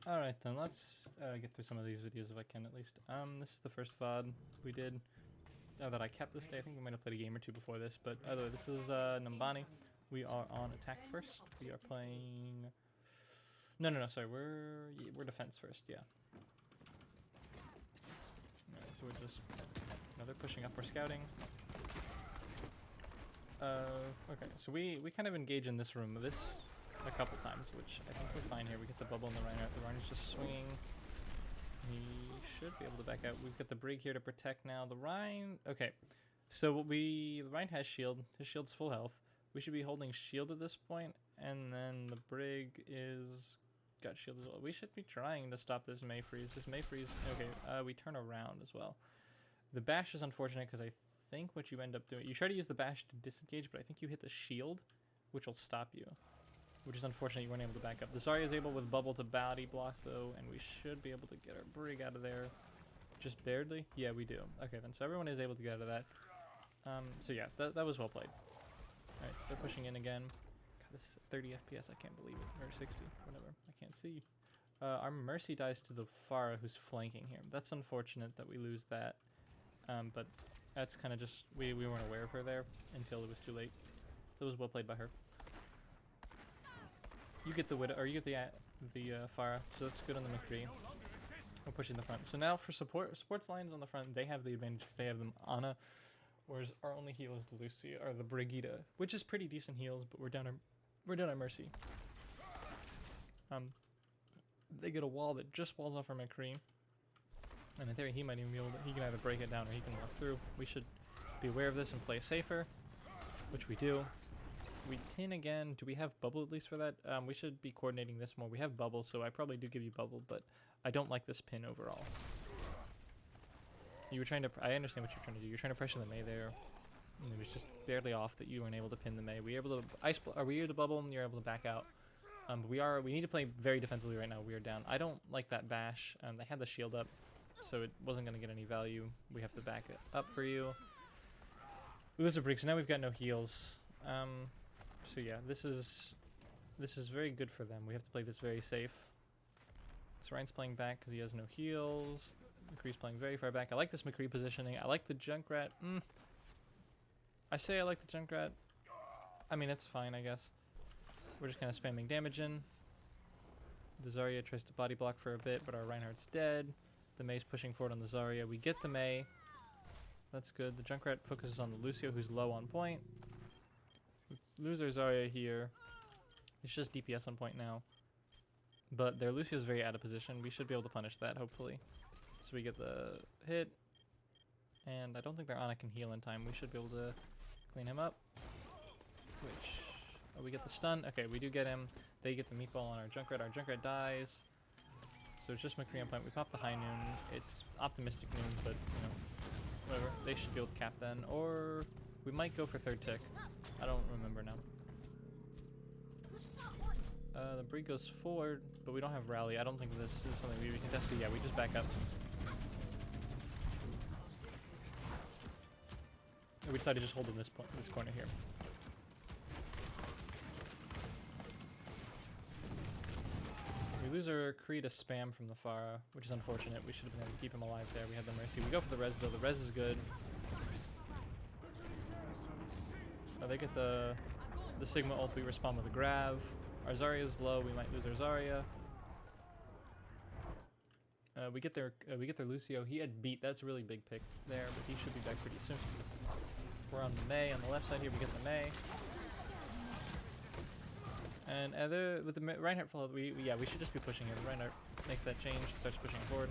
Alright then, let's get through some of these videos if I can at least. This is the first VOD we did that I kept this day. I think we might have played a game or two before this, but either way, this is Numbani. We are on attack first. We are playing... No, sorry, we're defense first, yeah. Alright, so we're just... No, they're pushing up, we're scouting. Okay, so we kind of engage in this room, this a couple times, which I think we're fine here. We get the bubble and the Reinhardt. The Reinhardt's just swinging. He should be able to back out. We've got the Brig here to protect now. The Rein... Okay, so the Rein has shield. His shield's full health. We should be holding shield at this point, and then the Brig is... got shield as well. We should be trying to stop this May freeze. This May freeze... Okay, we turn around as well. The bash is unfortunate because I think what you end up doing... You try to use the bash to disengage, but I think you hit the shield, which will stop you. Which is unfortunate you weren't able to back up. The Zarya is able with bubble to body block though, and we should be able to get our Brig out of there. Just barely? Yeah, we do. Okay then, so everyone is able to get out of that. So yeah, that was well played. Alright, they're pushing in again. God, this is 30 FPS, I can't believe it. Or 60, whatever. I can't see. Our Mercy dies to the Pharah who's flanking here. That's unfortunate that we lose that. But that's kind of just, we weren't aware of her there until it was too late. So it was well played by her. You get the Widow, or you get the Pharah, so that's good on the McCree. We're pushing the front. So now for supports lines on the front, they have the advantage because they have them Ana, whereas our only heal is the Lucia, or the Brigitte, which is pretty decent heals, but we're down our Mercy. They get a wall that just walls off our McCree, and in theory he might even be able to, he can either break it down or he can walk through. We should be aware of this and play safer, which we do. We pin again. Do we have bubble at least for that? We should be coordinating this more. We have bubble, so I probably do give you bubble, but I don't like this pin overall. You were trying to... I understand what you're trying to do. You're trying to pressure the Mei there. And it was just barely off that you weren't able to pin the Mei. Were you able to are we able to bubble and you're able to back out? But we need to play very defensively right now. We are down. I don't like that bash. They had the shield up, so it wasn't going to get any value. We have to back it up for you. We lose a Brig, so now we've got no heals. So yeah, this is very good for them. We have to play this very safe. So Rein's playing back because he has no heals. McCree's playing very far back. I like this McCree positioning. I like the Junkrat. I say I like the Junkrat. I mean, it's fine, I guess. We're just kind of spamming damage in. The Zarya tries to body block for a bit, but our Reinhardt's dead. The Mei's pushing forward on the Zarya. We get the Mei. That's good. The Junkrat focuses on the Lucio, who's low on point. We lose our Zarya here. It's just DPS on point now. But their Lucio's very out of position. We should be able to punish that, hopefully. So we get the hit. And I don't think their Ana can heal in time. We should be able to clean him up. Which... Oh, we get the stun. Okay, we do get him. They get the meatball on our Junkrat. Our Junkrat dies. So it's just McCree on point. We pop the high noon. It's optimistic noon, but, you know, whatever. They should be able to cap then. Or we might go for third tick. I don't remember now. The Brig goes forward, but we don't have rally. I don't think this is something we can test. So yeah, we just back up. We decided to just hold in this corner here. We lose our Kree to spam from the Pharah, which is unfortunate. We should have been able to keep him alive there. We had the Mercy. We go for the res though. The res is good. They get the Sigma ult. We respond with a Grav. Our Zarya is low. We might lose our Zarya. We get their Lucio. He had beat. That's a really big pick there, but he should be back pretty soon. We're on the Mei. On the left side here, we get the Mei. And with the Reinhardt follow, we should just be pushing here. The Reinhardt makes that change, starts pushing forward.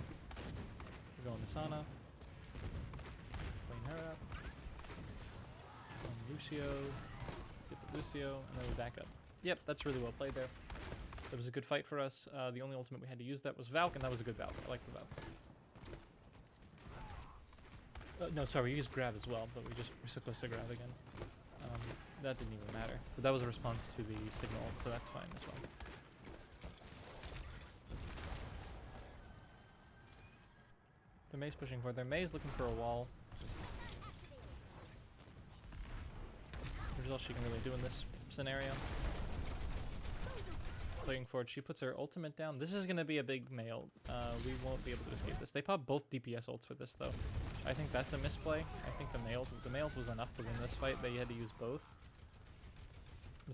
We're going to Sana. Clean her up. On Lucio. Get the Lucio, and then we back up. Yep, that's really well played there. That was a good fight for us. The only ultimate we had to use that was Valk, and that was a good Valk. I like the Valk. No, sorry, we used Grab as well, but we're so close to Grab again. That didn't even matter. But that was a response to the signal, so that's fine as well. The Mei's pushing forward. Their Mei's looking for a wall. There's all she can really do in this scenario. playing forward. She puts her ultimate down. This is going to be a big mail. We won't be able to escape this. They pop both DPS ults for this, though. I think that's a misplay. I think the mails was enough to win this fight. They had to use both.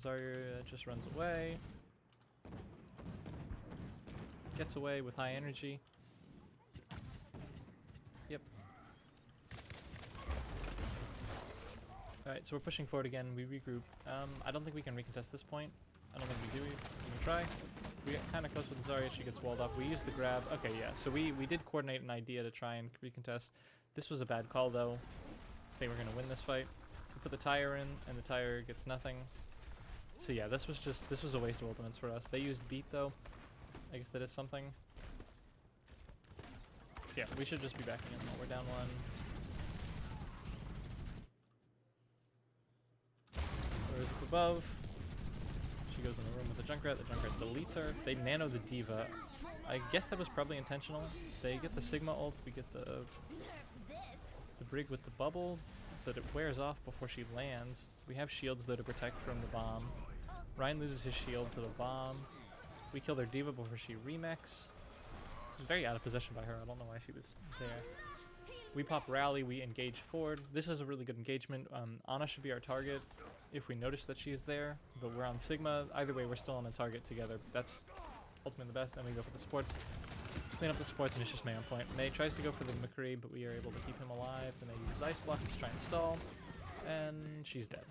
Zarya just runs away. Gets away with high energy. Yep. Alright, so we're pushing forward again. We regroup. I don't think we can recontest this point. I don't think we do. We can try. We get kind of close with Zarya. She gets walled off. We use the grab. Okay, yeah. So we did coordinate an idea to try and recontest. This was a bad call, though. They were going to win this fight. We put the tire in, and the tire gets nothing. So yeah, this was a waste of ultimates for us. They used beat, though. I guess that is something. So yeah, we should just be backing in. We're down one. Where's up above? She goes in the room with the Junkrat. The Junkrat deletes her. They nano the D.Va. I guess that was probably intentional. They get the Sigma ult. We get the Brig with the bubble, but it wears off before she lands. We have shields though to protect from the bomb. Ryan loses his shield to the bomb. We kill their D.Va before she remix. Very out of position by her. I don't know why she was there. We pop rally. We engage forward. This is a really good engagement. Ana should be our target if we notice that she's there, but we're on Sigma. Either way, we're still on a target together. That's ultimately the best. Then we go for the supports. Clean up the supports, and it's just May on point. May tries to go for the McCree, but we are able to keep him alive. Then they use Ice Block to try and stall, and she's dead.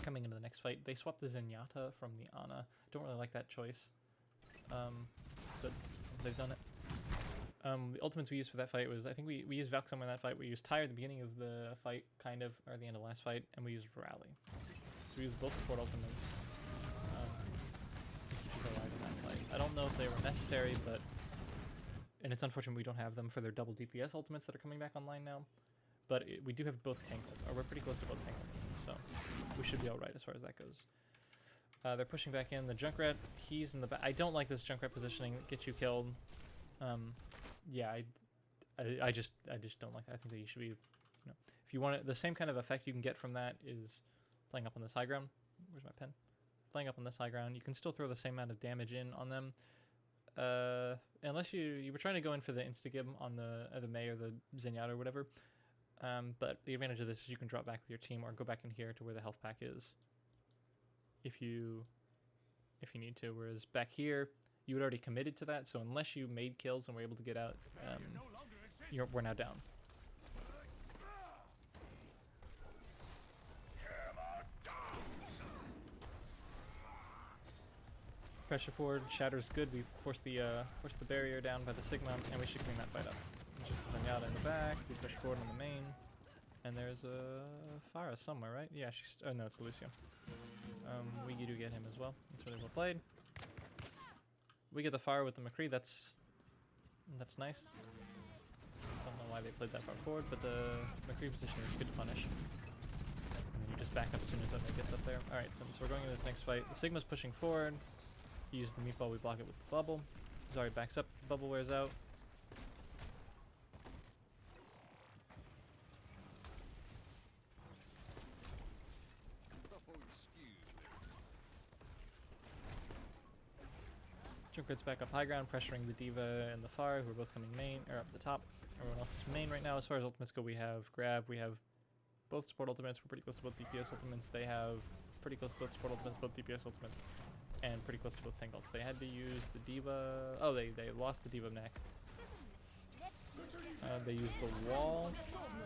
Coming into the next fight, they swapped the Zenyatta from the Ana. Don't really like that choice, but they've done it. The ultimates we used for that fight was, I think we used Valk somewhere in that fight. We used Tire at the beginning of the fight, kind of, or the end of the last fight, and we used Rally. So we used both support ultimates to keep us alive in that fight. I don't know if they were necessary, but... And it's unfortunate we don't have them for their double DPS ultimates that are coming back online now. But we do have both tank ultimates, or we're pretty close to both tank ultimates, so we should be alright as far as that goes. They're pushing back in. The Junkrat, he's in the back. I don't like this Junkrat positioning. Get you killed. Yeah, I just don't like that. I think that you should be, if you want it, the same kind of effect you can get from that is playing up on this high ground. Where's my pen? Playing up on this high ground. You can still throw the same amount of damage in on them. Unless you were trying to go in for the insta-gib on the May or the Zenyatta or whatever. But the advantage of this is you can drop back with your team or go back in here to where the health pack is. If you need to, whereas back here you had already committed to that, so unless you made kills and were able to get out, we're now down. Pressure forward, Shatter's good. We force the barrier down by the Sigma, and we should clean that fight up. Just Zenyatta in the back. We push forward on the main, and there's a Pharah somewhere, right? Yeah, she's. Oh no, it's Lucio. We do get him as well. That's really well played. We get the Pharah with the McCree. That's nice. Don't know why they played that far forward, but the McCree position is good to punish. And then you just back up as soon as that gets up there. All right, so we're going into this next fight. The Sigma's pushing forward. He uses the meatball. We block it with the bubble. Zarya backs up. The bubble wears out. Junkrat's back up high ground, pressuring the D.Va and the Pharah, who are both coming main, or up the top. Everyone else is main right now. As far as ultimates go, we have Grab, we have both support ultimates, we're pretty close to both DPS ultimates. They have pretty close to both support ultimates, both DPS ultimates, and pretty close to both tank ults. They had to use the D.Va. Oh, they lost the D.Va neck. They used the wall.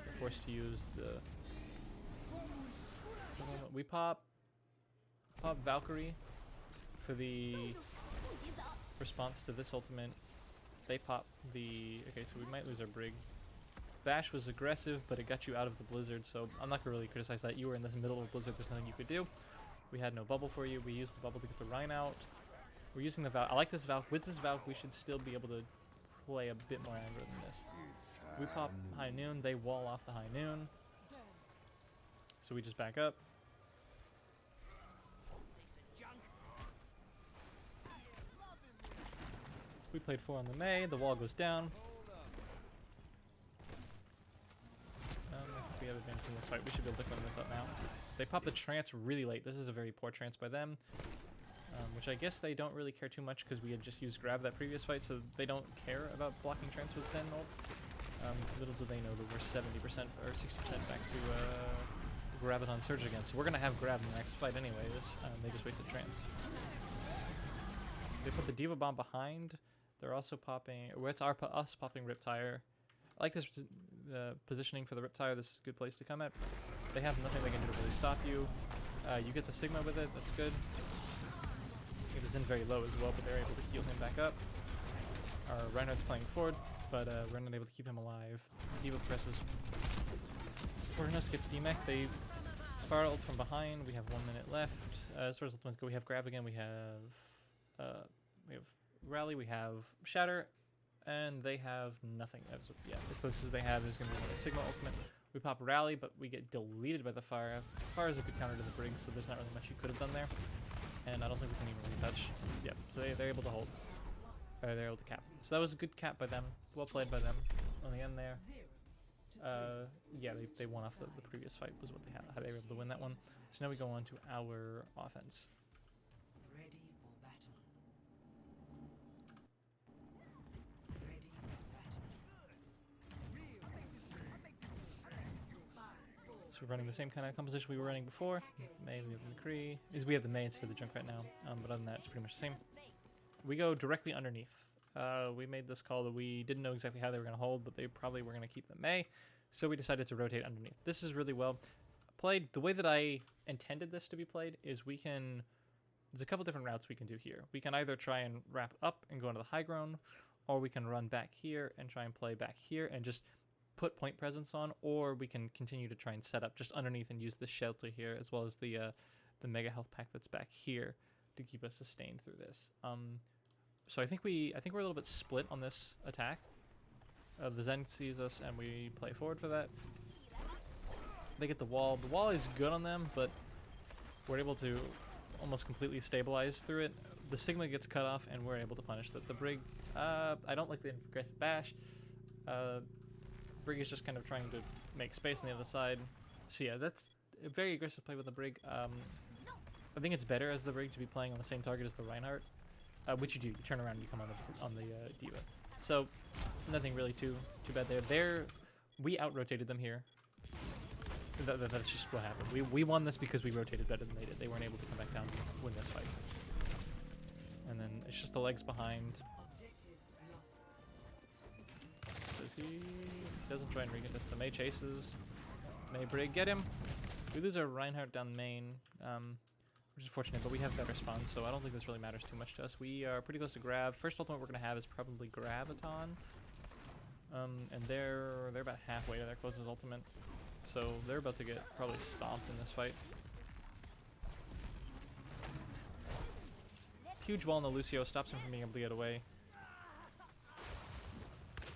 They're forced to use the. We pop Valkyrie for the response to this ultimate. They pop the. Okay, so we might lose our Brig. Bash was aggressive, but it got you out of the blizzard, so I'm not gonna really criticize that. You were in this middle of the blizzard, there's nothing you could do. We had no bubble for you. We used the bubble to get the Rhine out. We're using the Valk. I like this Valk. With this Valk, we should still be able to play a bit more aggro than this. We pop High Noon. They wall off the High Noon. So we just back up. We played 4 on the May. The wall goes down. I think we have advantage in this fight. We should be able to clean this up now. They pop the trance really late. This is a very poor trance by them, which I guess they don't really care too much because we had just used grab that previous fight, so they don't care about blocking trance with Zen ult. Little do they know that we're 70% or 60% back to Graviton Surge again, so we're going to have grab in the next fight anyways. They just wasted trance. They put the Diva Bomb behind. They're also popping, or it's us popping Riptire. I like this positioning for the Riptire. This is a good place to come at. They have nothing they can do to really stop you. You get the Sigma with it, that's good. It is in very low as well, but they're able to heal him back up. Our Reinhardt's playing forward, but we're not able to keep him alive. Diva presses. Fortnus gets DMEC. They fire ult from behind. We have 1 minute left. As far as ultimates go, we have grab again. We have rally. We have shatter, and they have nothing. That's what, yeah, the closest they have is going to be a Sigma ultimate. We pop rally, but we get deleted by the fire. Fire is a good counter to the Brig, so there's not really much you could have done there. And I don't think we can even retouch. Yep, so they're able to hold. Or they're able to cap. So that was a good cap by them. Well played by them on the end there. Yeah, they won off the previous fight was what they had. How they were able to win that one. So now we go on to our offense. Ready for battle. So we're running the same kind of composition we were running before. May, we have the McCree. We have the May instead of the Junkrat now. But other than that, it's pretty much the same. We go directly underneath. We made this call that we didn't know exactly how they were going to hold, but they probably were going to keep the May. So we decided to rotate underneath. This is really well played. The way that I intended this to be played is we can... There's a couple different routes we can do here. We can either try and wrap up and go into the high ground, or we can run back here and try and play back here and just put point presence on, or we can continue to try and set up just underneath and use this shelter here, as well as the mega health pack that's back here to keep us sustained through this. So I think we're a little bit split on this attack. The Zen sees us and we play forward for that. They get the wall. The wall is good on them, but we're able to almost completely stabilize through it. The Sigma gets cut off and we're able to punish the Brig. I don't like the aggressive bash. Brig is just kind of trying to make space on the other side. So yeah, that's a very aggressive play with the Brig. I think it's better as the Brig to be playing on the same target as the Reinhardt, which you do. You turn around and you come on the Diva. So nothing really too bad there. We out-rotated them here. That's just what happened. We won this because we rotated better than they did. They weren't able to come back down and win this fight. And then it's just the legs behind. Does he doesn't try and recontest. The May chases. May Brig get him. We lose our Reinhardt down main, which is fortunate, but we have better spawns, so I don't think this really matters too much to us. We are pretty close to grab. First ultimate we're gonna have is probably Graviton. And they're about halfway to their closest ultimate. So they're about to get probably stomped in this fight. Huge wall on the Lucio stops him from being able to get away.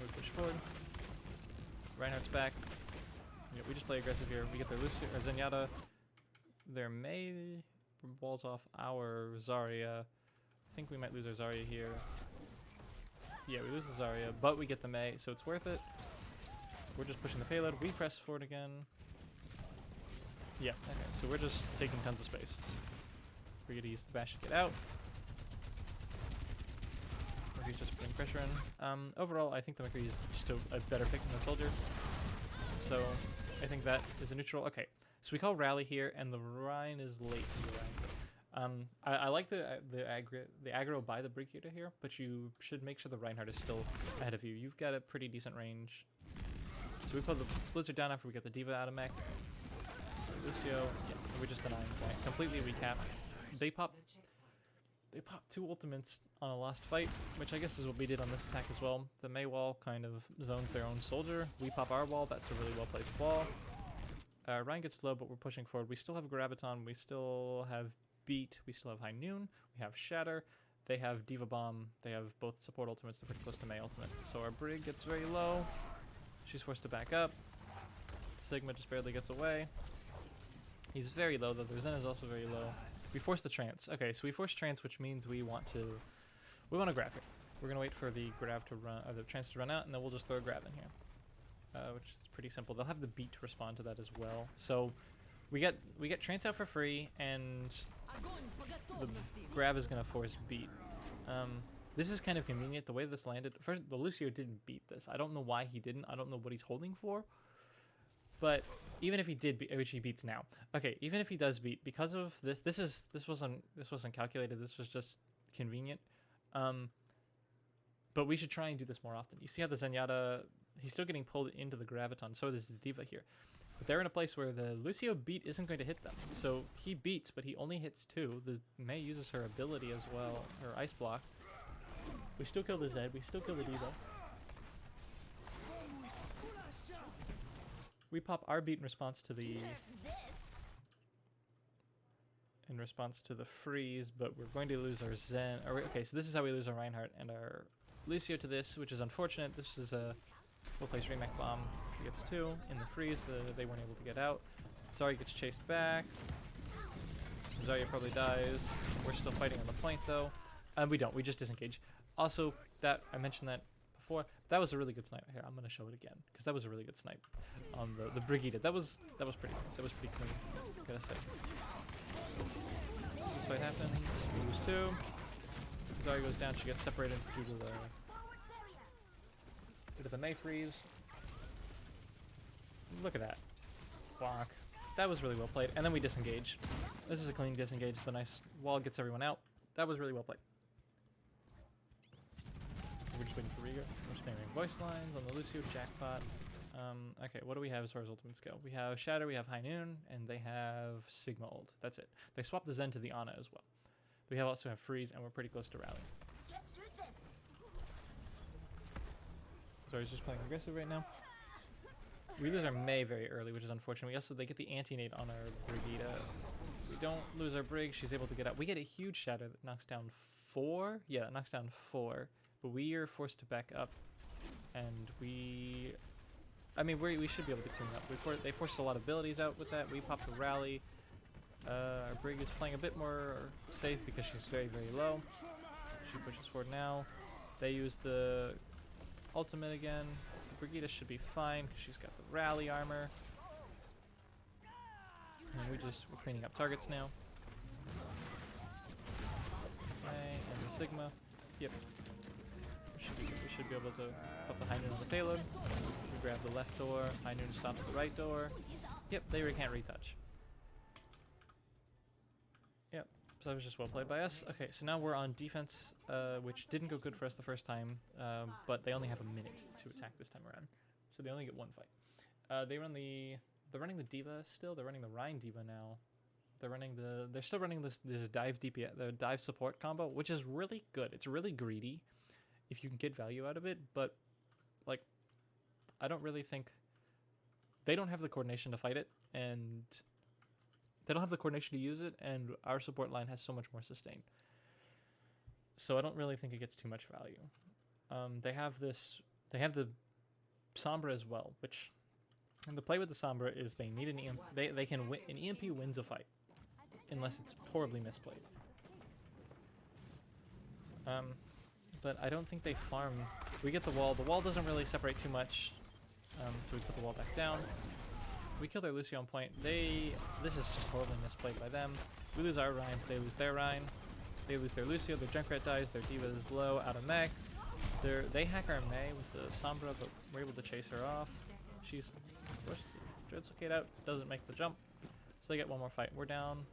We push forward. Reinhardt's back. Yeah, we just play aggressive here. We get their Lucio or Zenyatta. Their May walls off our Zarya. I think we might lose our Zarya here. Yeah, we lose the Zarya, but we get the May, so it's worth it. We're just pushing the payload. We press forward again. Yeah, okay, so we're just taking tons of space. We're going to use the bash to get out. McCree's just putting pressure in. Overall, I think the McCree is just a better pick than the Soldier. So I think that is a neutral. Okay, so we call rally here, and the Rhine is late in the round. I like the aggro by the Brigadier here, but you should make sure the Reinhardt is still ahead of you. You've got a pretty decent range. So we put the Blizzard down after we get the Diva out of mech. Lucio, yeah, we're just denying that. Completely recap. They pop 2 ultimates on a lost fight, which I guess is what we did on this attack as well. The May wall kind of zones their own Soldier. We pop our wall. That's a really well placed wall. Ryan gets slow, but we're pushing forward. We still have Graviton. We still have Beat. We still have High Noon. We have Shatter. They have Diva Bomb. They have both support ultimates. They're pretty close to May ultimate. So our Brig gets very low. She's forced to back up. Sigma just barely gets away. He's very low though. The Zen is also very low. We force the trance. Okay, so we force trance, which means we want to grab here. We're gonna wait for the grab to run, or the trance to run out, and then we'll just throw a grab in here, which is pretty simple. They'll have the Beat to respond to that as well. So We get trance out for free, and the grab is gonna force beat. This is kind of convenient the way this landed. First, the Lucio didn't beat this. I don't know why he didn't. I don't know what he's holding for. But even if he did, which he beats now. Okay, even if he does beat, because of this, this wasn't calculated. This was just convenient. But we should try and do this more often. You see how the Zenyatta, he's still getting pulled into the Graviton. So is the Diva here. But they're in a place where the Lucio beat isn't going to hit them. So he beats, but he only hits 2. The Mei uses her ability as well, her Ice Block. We still kill the Zed. We still kill the Diva. We pop our beat in response to the freeze, but we're going to lose our Zen. Okay, so this is how we lose our Reinhardt and our Lucio to this, which is unfortunate. This is a full place remake bomb. He gets 2 in the freeze. They weren't able to get out. Zarya gets chased back. Zarya probably dies. We're still fighting on the point though. We don't. We just disengage. Also, that I mentioned that before. That was a really good snipe. Here, I'm gonna show it again because that was a really good snipe on the Brigida. That was pretty clean. Gotta say. This fight happens. We lose 2. Zarya goes down. She gets separated due to the Mei freeze. Look at that block. That was really well played. And then we disengage. This is a clean disengage. The nice wall gets everyone out. That was really well played. We're just waiting for Riga. We're spamming voice lines on the Lucio jackpot. Okay, what do we have as far as ultimates go? We have Shatter, we have High Noon, and they have Sigma ult. That's it. They swapped the Zen to the Ana as well. We also have Freeze, and we're pretty close to rally. Sorry, he's just playing aggressive right now. We lose our Mei very early, which is unfortunate. They get the anti-nade on our Brigida. We don't lose our Brig. She's able to get out. We get a huge Shatter that knocks down 4. Yeah, that knocks down 4. But we are forced to back up, and we should be able to clean up. They forced a lot of abilities out with that. We popped a rally. Our Brig is playing a bit more safe because she's very, very low. She pushes forward now. They use the ultimate again. The Brigida should be fine because she's got the rally armor. And we're cleaning up targets now. Okay, and the Sigma. Yep. We should be able to put the High Noon on the payload. We grab the left door. High Noon stops the right door. Yep, they can't retouch. Yep, so that was just well played by us. Okay, so now we're on defense, which didn't go good for us the first time, but they only have a minute to attack this time around. So they only get 1 fight. They're running the Diva still. They're running the Rein Diva now. They're still running this dive DPS, the dive support combo, which is really good. It's really greedy if you can get value out of it, but like I don't really think they don't have the coordination to fight it, and they don't have the coordination to use it, and our support line has so much more sustain. So I don't really think it gets too much value. They have the Sombra as well, which, and the play with the Sombra is they need an EMP. They can win. An EMP wins a fight unless it's horribly misplayed. But I don't think they farm. We get the wall. The wall doesn't really separate too much, so we put the wall back down. We kill their Lucio on point. This is just horribly misplayed by them. We lose our Rein. They lose their Rein. They lose their Lucio. Their Junkrat dies. Their Diva is low, out of mech. They hack our Mei with the Sombra, but we're able to chase her off. She's forced to dislocate out. Doesn't make the jump. So they get 1 more fight. We're down.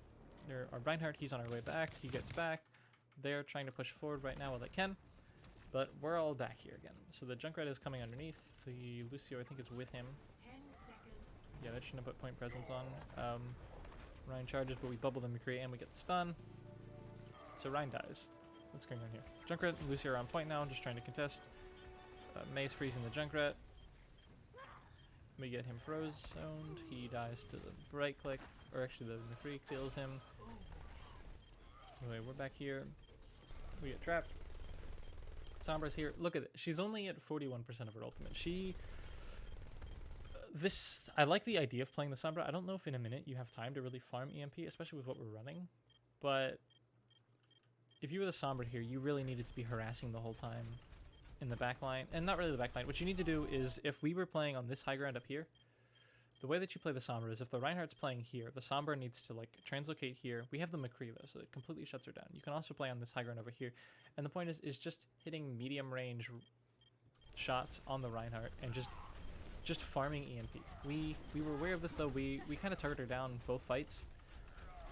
Our Reinhardt, he's on our way back. He gets back. They're trying to push forward right now while they can. But we're all back here again. So the Junkrat is coming underneath. The Lucio, I think, is with him. Yeah, that shouldn't have put point presence on. Rein charges, but we bubble the McCree and we get the stun. So Rein dies. What's going on here? Junkrat and Lucio are on point now, just trying to contest. Mei's freezing the Junkrat. We get him froze zoned. He dies to the right click, or actually the McCree kills him. Anyway, we're back here. We get trapped. Sombra's here. Look at it. She's only at 41% of her ultimate. I like the idea of playing the Sombra. I don't know if in a minute you have time to really farm EMP, especially with what we're running. But if you were the Sombra here, you really needed to be harassing the whole time in the back line. And not really the back line. What you need to do is, if we were playing on this high ground up here, the way that you play the Sombra is if the Reinhardt's playing here, the Sombra needs to like translocate here. We have the McCree though, so it completely shuts her down. You can also play on this high ground over here. And the point is just hitting medium range shots on the Reinhardt and just farming EMP. We were aware of this though. We kind of targeted her down both fights.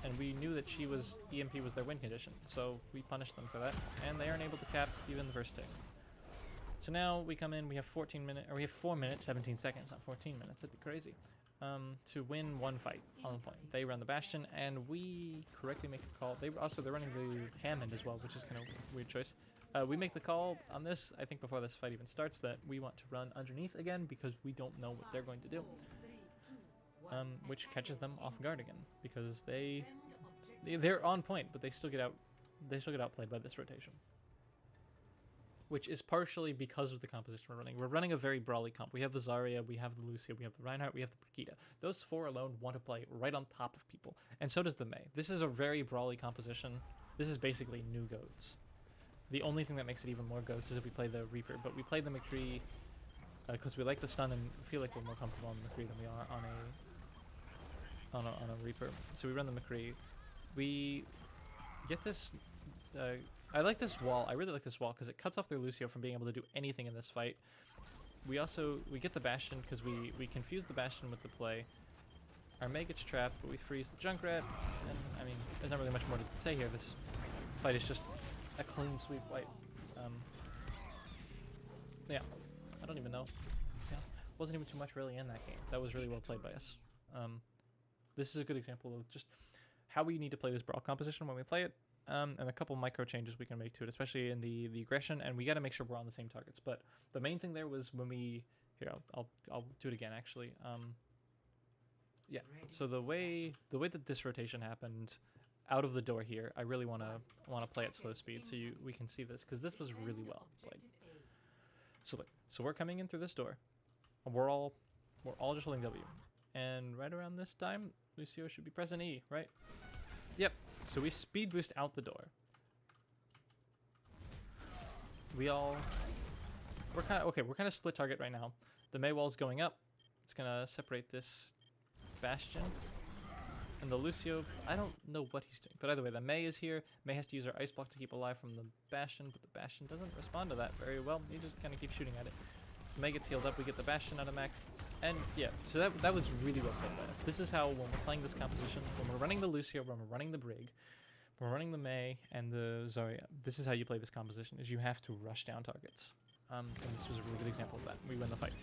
And we knew that EMP was their win condition. So we punished them for that. And they aren't able to cap even the first tick. So now we come in, we have 4 minutes, 17 seconds, not 14 minutes, that'd be crazy, to win one fight on the point. They run the Bastion, and we correctly make the call. They're running the Hammond as well, which is kind of a weird choice. We make the call on this, I think before this fight even starts, that we want to run underneath again because we don't know what they're going to do. Which catches them off guard again, because they're on point, but they still get outplayed by this rotation. Which is partially because of the composition we're running. We're running a very brawly comp. We have the Zarya, we have the Lucio, we have the Reinhardt, we have the Brigitte. Those 4 alone want to play right on top of people. And so does the Mei. This is a very brawly composition. This is basically new goats. The only thing that makes it even more goats is if we play the Reaper. But we play the McCree because we like the stun and feel like we're more comfortable on the McCree than we are on a Reaper. So we run the McCree. We get this... I like this wall. I really like this wall because it cuts off their Lucio from being able to do anything in this fight. We get the Bastion because we confuse the Bastion with the play. Our Mei gets trapped, but we freeze the Junkrat. And I mean, there's not really much more to say here. This fight is just a clean sweep fight. Yeah, I don't even know. Yeah, wasn't even too much really in that game. That was really well played by us. This is a good example of just how we need to play this brawl composition when we play it. And a couple micro changes we can make to it, especially in the aggression, and we got to make sure we're on the same targets. But the main thing there was when I'll do it again actually. Yeah. So the way that this rotation happened out of the door here, I really want to play at slow speed so we can see this because this was really well played. So we're coming in through this door, and we're all just holding W, and right around this time, Lucio should be pressing E, right? Yep. So we speed boost out the door. We're kind of split target right now. The Mei wall's going up. It's gonna separate this Bastion. And the Lucio, I don't know what he's doing. But either way, the Mei is here. Mei has to use her Ice Block to keep alive from the Bastion, but the Bastion doesn't respond to that very well. He just kind of keeps shooting at it. The Mei gets healed up. We get the Bastion out of mech. And yeah, so that was really well played by us. This is how, when we're playing this composition, when we're running the Lucio, when we're running the Brig, when we're running the Mei and the Zarya, this is how you play this composition, is you have to rush down targets. And this was a really good example of that. We win the fight.